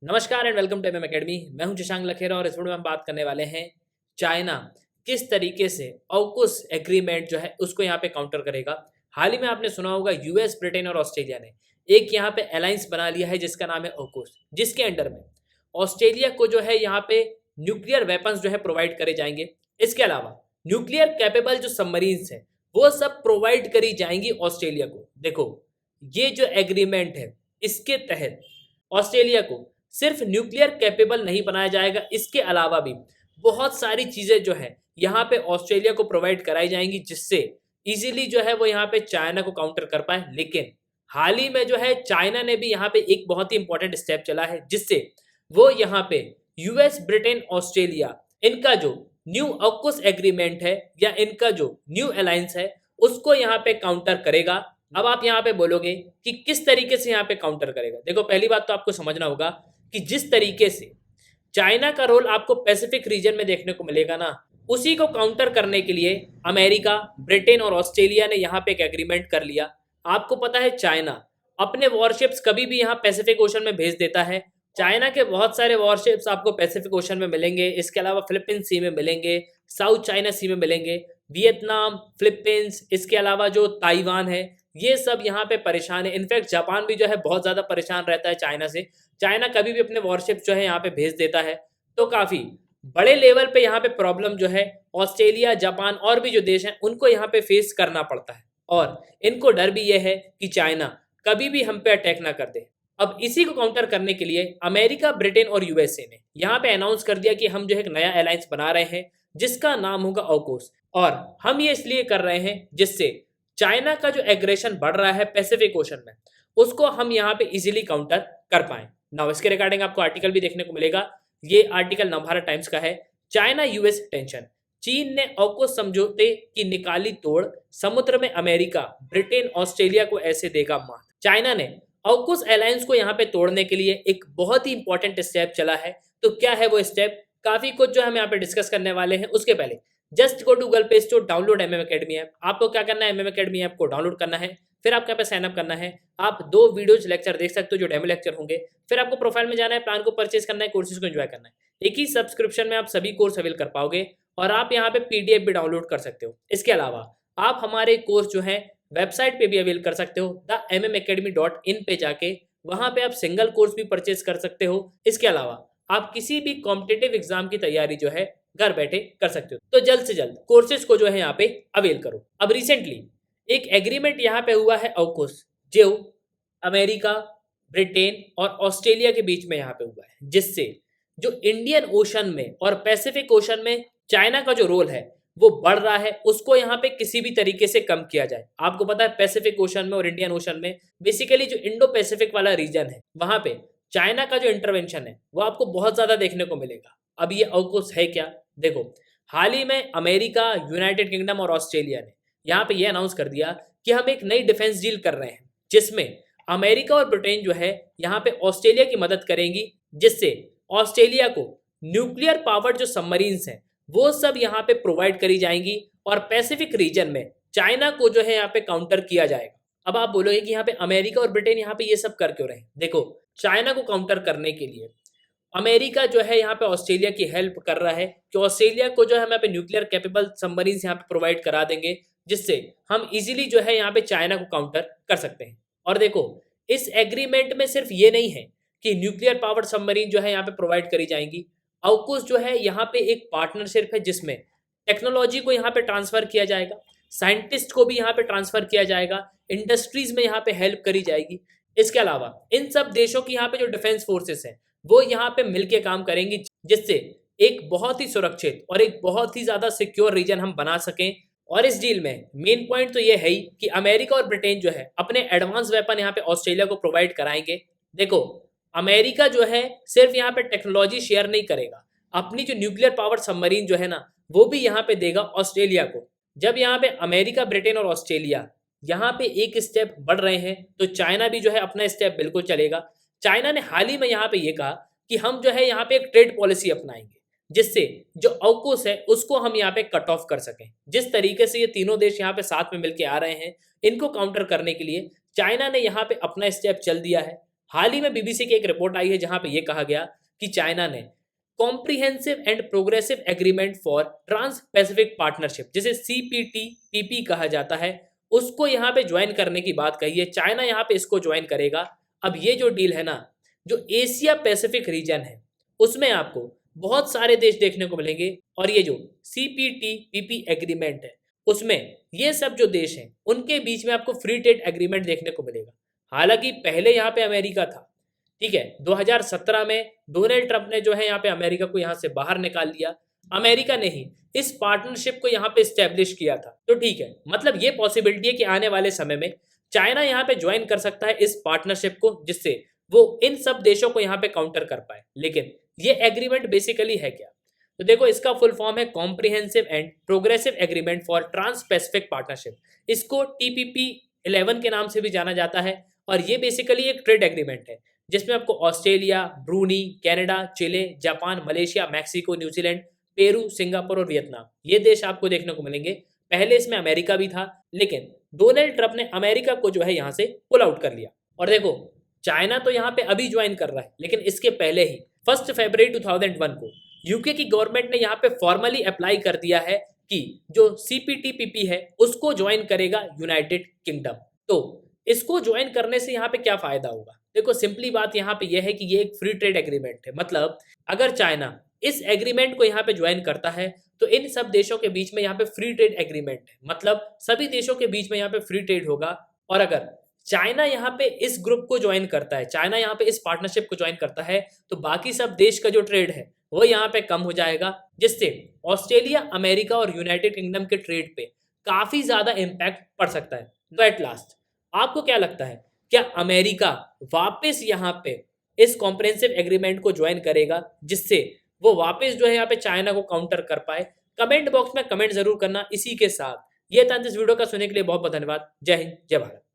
नमस्कार and welcome to MM academy. मैं हूं शशांक लखेरा और इस वीडियो में हम बात करने वाले हैं चाइना किस तरीके से ऑकूस एग्रीमेंट जो है उसको यहाँ पे काउंटर करेगा। हाल ही में आपने सुना होगा यूएस, ब्रिटेन और ऑस्ट्रेलिया ने एक यहाँ पे अलायंस बना लिया है जिसका नाम है ऑकूस, जिसके अंडर में ऑस्ट्रेलिया को जो है यहाँ पे न्यूक्लियर वेपन्स जो है प्रोवाइड करे जाएंगे। इसके अलावा न्यूक्लियर कैपेबल जो सबमरीन्स है वो सब प्रोवाइड करी जाएंगी ऑस्ट्रेलिया को। देखो, ये जो एग्रीमेंट है इसके तहत ऑस्ट्रेलिया को सिर्फ न्यूक्लियर कैपेबल नहीं बनाया जाएगा, इसके अलावा भी बहुत सारी चीज़ें जो है यहाँ पे ऑस्ट्रेलिया को प्रोवाइड कराई जाएंगी जिससे इजीली जो है वो यहाँ पे चाइना को काउंटर कर पाए। लेकिन हाल ही में जो है चाइना ने भी यहाँ पे एक बहुत ही इंपॉर्टेंट स्टेप चला है जिससे वो यहाँ पे यूएस, ब्रिटेन, ऑस्ट्रेलिया इनका जो न्यू ऑकूस एग्रीमेंट है या इनका जो न्यू अलायंस है उसको यहाँ पे काउंटर करेगा। अब आप यहाँ पे बोलोगे कि किस तरीके से यहाँ पे काउंटर करेगा। देखो, पहली बात तो आपको समझना होगा कि जिस तरीके से चाइना का रोल आपको पैसिफिक रीजन में देखने को मिलेगा ना, उसी को काउंटर करने के लिए अमेरिका, ब्रिटेन और ऑस्ट्रेलिया ने यहाँ पे एक एग्रीमेंट कर लिया। आपको पता है चाइना अपने वॉरशिप्स कभी भी यहाँ पैसिफिक ओशन में भेज देता है। चाइना के बहुत सारे वॉरशिप्स आपको पैसिफिक ओशन में मिलेंगे, इसके अलावा फिलीपींस सी में मिलेंगे, साउथ चाइना सी में मिलेंगे, वियतनाम, फिलीपींस, इसके अलावा जो ताइवान है ये सब यहाँ पे परेशान है। इनफैक्ट जापान भी जो है बहुत ज़्यादा परेशान रहता है चाइना से। चाइना कभी भी अपने वॉरशिप जो है यहाँ पे भेज देता है, तो काफ़ी बड़े लेवल पे यहाँ पे प्रॉब्लम जो है ऑस्ट्रेलिया, जापान और भी जो देश हैं उनको यहाँ पे फेस करना पड़ता है। और इनको डर भी ये है कि चाइना कभी भी हम पे अटैक ना कर दे। अब इसी को काउंटर करने के लिए अमेरिका, ब्रिटेन और यूएसए ने यहाँ पे अनाउंस कर दिया कि हम जो है एक नया अलायंस बना रहे हैं जिसका नाम होगा ऑकूस। और हम ये इसलिए कर रहे हैं जिससे चाइना का जो एग्रेशन बढ़ रहा है पैसिफिक ओशन में उसको हम यहाँ पे इजीली काउंटर कर पाएं। नाउ इसके रिगार्डिंग आपको आर्टिकल भी देखने को मिलेगा। ये आर्टिकल नवभारत टाइम्स का है। चाइना यूएस टेंशन, चीन ने ऑकूस समझौते की निकाली तोड़, समुद्र में अमेरिका, ब्रिटेन, ऑस्ट्रेलिया को ऐसे देगा मात। चाइना ने ऑकूस अलायंस को यहाँ पे तोड़ने के लिए एक बहुत ही इंपॉर्टेंट स्टेप चला है। तो क्या है वो स्टेप, काफी कुछ जो हम यहाँ पे डिस्कस करने वाले हैं। उसके पहले just go to Google Play Store, download MM academy app. आपको क्या करना है, एमएम एकेडमी ऐप को डाउनलोड करना है, फिर आपको यहाँ पे साइन अप करना है। आप 2 वीडियोज लेक्चर देख सकते हो जो डेमो लेक्चर होंगे। फिर आपको प्रोफाइल में जाना है, प्लान को परचेज करना है, कोर्सेज को एंजॉय करना है। एक ही सब्सक्रिप्शन में आप सभी कोर्स अवेल कर पाओगे और आप यहाँ पे पीडीएफ भी डाउनलोड कर सकते हो। इसके अलावा आप हमारे कोर्स जो है वेबसाइट पे भी अवेल कर सकते हो, themmacademy.in पे जाके वहां पे आप सिंगल कोर्स भी परचेज कर सकते हो। इसके अलावा आप किसी भी कॉम्पिटिटिव एग्जाम की तैयारी जो है घर बैठे कर सकते हो। तो जल्द से जल्द कोर्सेज को जो है यहाँ पे अवेल करो। अब रिसेंटली एक एग्रीमेंट यहाँ पे हुआ है ऑकूस, जो अमेरिका, ब्रिटेन और ऑस्ट्रेलिया के बीच में यहाँ पे हुआ है, जिससे जो इंडियन ओशन में और पैसिफिक ओशन में चाइना का जो रोल है वो बढ़ रहा है, उसको यहाँ पे किसी भी तरीके से कम किया जाए। आपको पता है पैसिफिक ओशन में और इंडियन ओशन में बेसिकली जो इंडो पैसिफिक वाला रीजन है वहां पे चाइना का जो इंटरवेंशन है वो आपको बहुत ज्यादा देखने को मिलेगा। अब ये ऑकूस है क्या, देखो, हाल ही में अमेरिका, यूनाइटेड किंगडम और ऑस्ट्रेलिया ने यहाँ पे ये अनाउंस कर दिया कि हम एक नई डिफेंस डील कर रहे हैं जिसमें अमेरिका और ब्रिटेन जो है यहाँ पे ऑस्ट्रेलिया की मदद करेंगी, जिससे ऑस्ट्रेलिया को न्यूक्लियर पावर्ड जो सबमरीन्स हैं वो सब यहाँ पे प्रोवाइड करी जाएंगी और पैसिफिक रीजन में चाइना को जो है यहाँ पे काउंटर किया जाएगा। अब आप बोलोगे कि यहाँ पे अमेरिका और ब्रिटेन यहाँ पे ये सब कर क्यों रहे हैं। देखो, चाइना को काउंटर करने के लिए अमेरिका जो है यहाँ पे ऑस्ट्रेलिया की हेल्प कर रहा है कि ऑस्ट्रेलिया को जो है हम यहाँ पे न्यूक्लियर कैपेबल सबमरीन्स यहाँ पे प्रोवाइड करा देंगे, जिससे हम इजीली जो है यहाँ पे चाइना को काउंटर कर सकते हैं। और देखो, इस एग्रीमेंट में सिर्फ ये नहीं है कि न्यूक्लियर पावर्ड सबमरीन जो है यहाँ पे प्रोवाइड करी जाएंगी। ऑकूस जो है यहाँ पे एक पार्टनरशिप है जिसमें टेक्नोलॉजी को यहाँ पे ट्रांसफर किया जाएगा, साइंटिस्ट को भी यहाँ पे ट्रांसफर किया जाएगा, इंडस्ट्रीज में यहाँ पे हेल्प करी जाएगी। इसके अलावा इन सब देशों की यहाँ पे जो डिफेंस फोर्सेस हैं वो यहाँ पे मिलके काम करेंगी, जिससे एक बहुत ही सुरक्षित और एक बहुत ही ज्यादा सिक्योर रीजन हम बना सकें। और इस डील में मेन पॉइंट तो ये है ही कि अमेरिका और ब्रिटेन जो है अपने एडवांस वेपन यहाँ पे ऑस्ट्रेलिया को प्रोवाइड कराएंगे। देखो, अमेरिका जो है सिर्फ यहाँ पे टेक्नोलॉजी शेयर नहीं करेगा, अपनी जो न्यूक्लियर पावर सबमरीन जो है ना वो भी यहाँ पे देगा ऑस्ट्रेलिया को। जब यहाँ पे अमेरिका, ब्रिटेन और ऑस्ट्रेलिया यहाँ पे एक स्टेप बढ़ रहे हैं तो चाइना भी जो है अपना स्टेप बिल्कुल चलेगा। चाइना ने हाल ही में यहाँ पे ये कहा कि हम जो है यहाँ पे एक ट्रेड पॉलिसी अपनाएंगे जिससे जो ऑकूस है उसको हम यहाँ पे कट ऑफ कर सकें। जिस तरीके से ये तीनों देश यहाँ पे साथ में मिलके आ रहे हैं, इनको काउंटर करने के लिए चाइना ने यहाँ पे अपना स्टेप चल दिया है। हाल ही में बीबीसी की एक रिपोर्ट आई है जहां पे ये कहा गया कि चाइना ने comprehensive and progressive agreement for trans pacific partnership, जिसे CPTPP कहा जाता है, उसको यहाँ पे ज्वाइन करने की बात कही है। चाइना यहाँ पे इसको ज्वाइन करेगा। अब ये जो डील है ना, जो एशिया पैसिफिक रीजन है उसमें आपको बहुत सारे देश देखने को मिलेंगे, और ये जो CPTPP एग्रीमेंट है उसमें ये सब जो देश हैं उनके बीच में आपको फ्री ट्रेड एग्रीमेंट देखने को मिलेगा। हालांकि पहले यहाँ पे अमेरिका था, ठीक है, 2017 में डोनाल्ड ट्रंप ने जो है यहाँ पे अमेरिका को यहाँ से बाहर निकाल लिया। अमेरिका ने ही इस पार्टनरशिप को यहाँ पे स्टैब्लिश किया था। तो ठीक है, मतलब ये पॉसिबिलिटी है कि आने वाले समय में चाइना यहाँ पे ज्वाइन कर सकता है इस पार्टनरशिप को, जिससे वो इन सब देशों को यहाँ पे काउंटर कर पाए। लेकिन ये एग्रीमेंट बेसिकली है क्या? तो देखो, इसका फुल फॉर्म है comprehensive and progressive agreement for trans pacific partnership. इसको TPP-11 के नाम से भी जाना जाता है। और ये बेसिकली एक ट्रेड एग्रीमेंट है जिसमें आपको Australia, Brunei, Canada, Chile, Japan, Malaysia, Mexico, New Zealand, Peru, Singapore और वियतनाम, ये देश आपको देखने को मिलेंगे। पहले इसमें अमेरिका भी था, लेकिन डोनाल्ड ट्रंप ने अमेरिका को जो है यहाँ से पुल आउट कर लिया। और देखो, चाइना तो यहाँ पे अभी ज्वाइन कर रहा है, लेकिन इसके पहले ही 1 फरवरी 2001 को यूके की गवर्नमेंट ने यहाँ पे फॉर्मली अप्लाई कर दिया है कि जो CPTPP है उसको ज्वाइन करेगा यूनाइटेड किंगडम। तो इसको ज्वाइन करने से यहाँ पे क्या फायदा होगा? देखो, सिंपली बात यहाँ पे यह है कि ये एक फ्री ट्रेड एग्रीमेंट है। मतलब अगर चाइना इस एग्रीमेंट को यहाँ पे ज्वाइन करता है तो इन सब देशों के बीच में यहाँ पे फ्री ट्रेड एग्रीमेंट है, मतलब सभी देशों के बीच में यहाँ पे फ्री ट्रेड होगा। और अगर चाइना यहाँ पे इस ग्रुप को ज्वाइन करता है, चाइना यहाँ पे इस पार्टनरशिप को ज्वाइन करता है, तो बाकी सब देश का जो ट्रेड है वो यहाँ पे कम हो जाएगा, जिससे ऑस्ट्रेलिया, अमेरिका और यूनाइटेड किंगडम के ट्रेड पे काफी ज्यादा इम्पैक्ट पड़ सकता है। तो एट लास्ट आपको क्या लगता है, क्या अमेरिका वापस यहाँ पे इस कॉम्प्रिहेंसिव एग्रीमेंट को ज्वाइन करेगा, जिससे वो वापस जो है यहाँ पे चाइना को काउंटर कर पाए? कमेंट बॉक्स में कमेंट जरूर करना। इसी के साथ ये था इस वीडियो का सुनने के लिए बहुत बहुत धन्यवाद। जय हिंद, जय भारत।